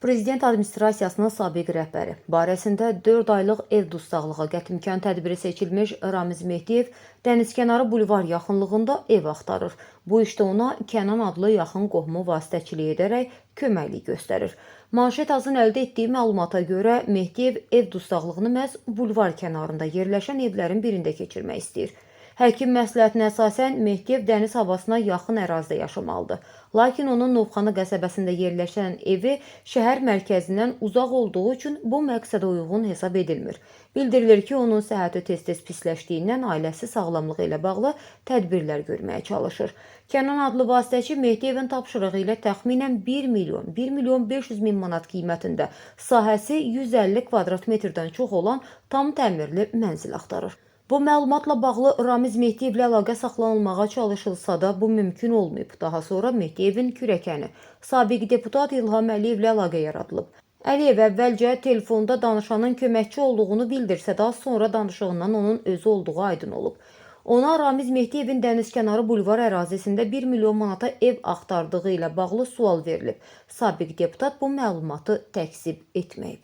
Prezident Administrasiyasının sabiq rəhbəri barəsində 4 aylıq ev dustaqlığı qətimkan tədbiri seçilmiş Ramiz Mehdiyev dənizkənarı bulvar yaxınlığında ev axtarır. Bu işdə ona Kənan adlı yaxın qohumu vasitəçilik edərək köməklik göstərir. Manşet azın əldə etdiyi məlumata görə Mehdiyev ev dustaqlığını məhz bulvar kənarında yerləşən evlərin birində keçirmək istəyir. Həkim məsləhətinə əsasən Mehdiyev dəniz havasına yaxın ərazidə yaşamalıdır. Lakin onun Novxanı qəsəbəsində yerləşən evi şəhər mərkəzindən uzaq olduğu üçün bu məqsədə uyğun hesab edilmir. Bildirilir ki, onun səhhəti tez-tez pisləşdiyindən ailəsi sağlamlığı ilə bağlı tədbirlər görməyə çalışır. Kənan adlı vasitəçi Mehdiyevin tapşırığı ilə təxminən 1 milyon 500 min manat qiymətində sahəsi 150 kvadrat metrdən çox olan tam təmirli mənzil axtarır. Bu məlumatla bağlı Ramiz Mehdiyevlə əlaqə saxlanılmağa çalışılsa da bu mümkün olmayıb. Daha sonra Mehdiyevin kürəkəni, sabiq deputat İlham Əliyevlə əlaqə yaradılıb. Əliyev əvvəlcə telefonda danışanın köməkçi olduğunu bildirsə də sonra danışığından onun özü olduğu aydın olub. Ona Ramiz Mehdiyevin dənizkənarı bulvar ərazisində 1 milyon manata ev axtardığı ilə bağlı sual verilib. Sabiq deputat bu məlumatı təkzib etməyib.